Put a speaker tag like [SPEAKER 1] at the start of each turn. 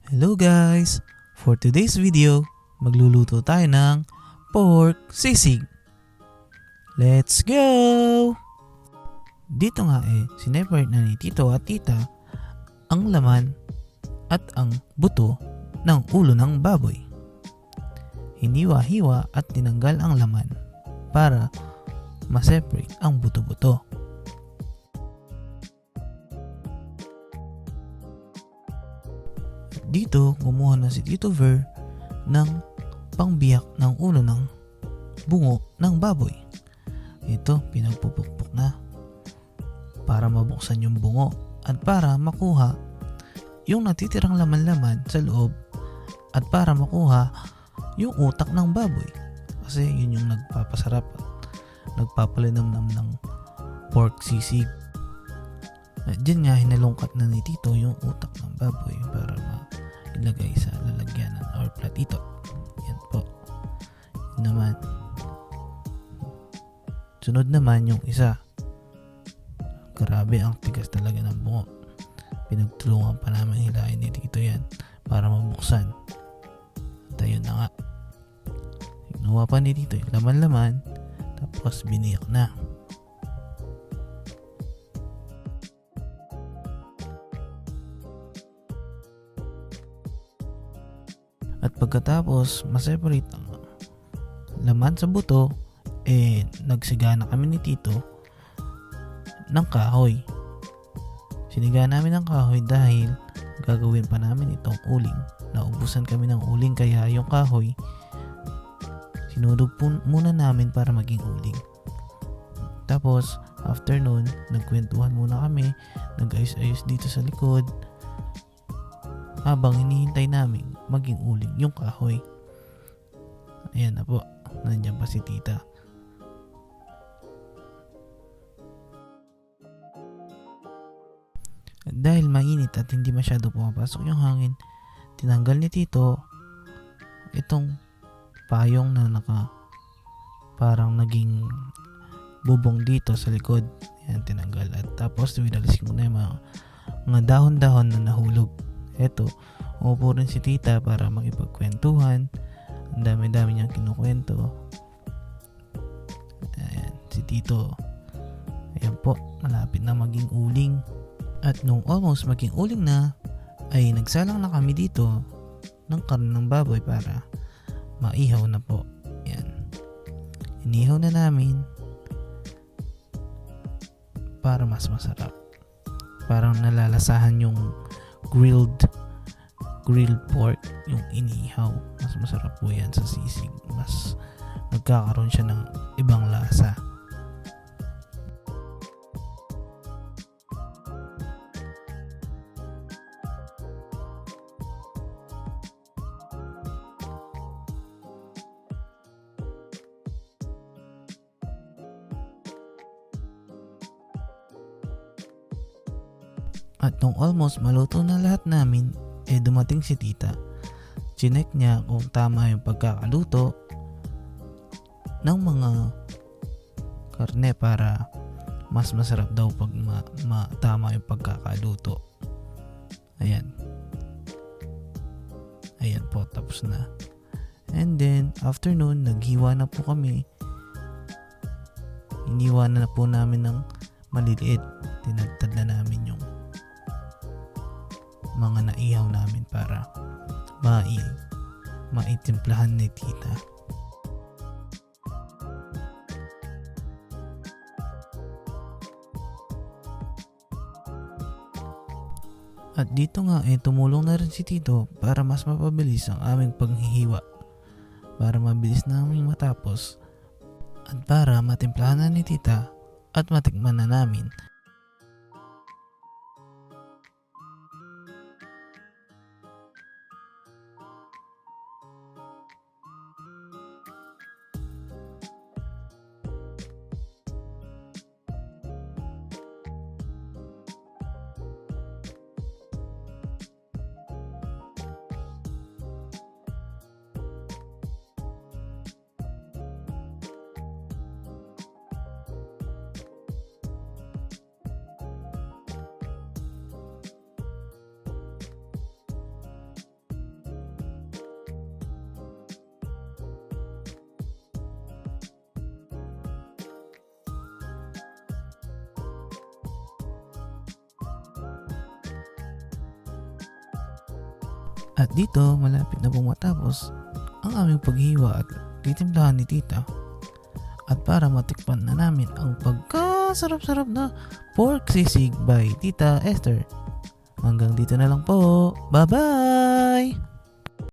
[SPEAKER 1] Hello guys! For today's video, magluluto tayo ng pork sisig. Let's go! Dito nga sineparate na ni Tito at Tita ang laman at ang buto ng ulo ng baboy. Hiniwa-hiwa at tinanggal ang laman para ma-separate ang buto-buto. Dito, kumuha na si Tito Ver ng pangbiyak ng ulo ng bungo ng baboy. Ito, pinagpupukpok na para mabuksan yung bungo at para makuha yung natitirang laman-laman sa loob at para makuha yung utak ng baboy. Kasi yun yung nagpapasarap at nagpapalinamnam ng pork sisig. At dyan nga, hinalungkat na ni Tito yung utak ng baboy para ilagay sa lalagyanan or platito. Yan po. Yun naman. Sunod naman yung isa. Grabe, ang tigas talaga ng bungo. Pinagtulungan pa namin hilahin ni Tito yan para mabuksan. At ayun na nga. Inuha pa ni Tito yung laman-laman tapos biniyak na. At pagkatapos ma-separate ang laman sa buto, nagsiga na kami ni Tito ng kahoy. Siniga namin ng kahoy dahil gagawin pa namin itong uling. Naubusan kami ng uling kaya yung kahoy sinudog muna namin para maging uling. Tapos after nun, nagkwentuhan muna kami, nag-ayos-ayos dito sa likod habang hinihintay namin maging uling yung kahoy. Ayan na po, nandiyan pa si Tita. At dahil mainit at hindi masyado pumapasok yung hangin, tinanggal ni Tito itong payong na parang naging bubong dito sa likod. Ayan, tinanggal. At tapos winalis ko na yung mga dahon-dahon na nahulog. Eto, umupo rin si Tita para makipagkwentuhan. Ang dami-dami niyang kinukwento. Ayan, si Tito. Ayan po, malapit na maging uling. At nung almost maging uling na, ay nagsalang na kami dito ng karne ng baboy para maihaw na po. Ayan. Inihaw na namin para mas masarap. Parang nalalasahan yung grilled pork, yung inihaw. Mas masarap po yan sa sisig. Mas nagkakaroon siya ng ibang lasa. At nung almost maluto na lahat namin, dumating si Tita. Chinek niya kung tama yung pagkakaluto ng mga karne para mas masarap daw pag tama yung pagkakaluto. Ayan. Ayan po, tapos na. And then, after nun, naghiwa na po kami. Iniwa na po namin ng maliliit. Tinadtad na namin yung mga naihaw namin para maitimplahan ni Tita. At dito nga tumulong na rin si Tito para mas mapabilis ang aming paghihiwa, para mabilis naming matapos at para matimplahan na ni Tita at matikman na namin. At dito, malapit na pong matapos ang aming paghiwa at titimplahan ni tita. At para matikpan na namin ang pagkasarap-sarap na pork sisig by Tita Esther. Hanggang dito na lang po. Bye-bye!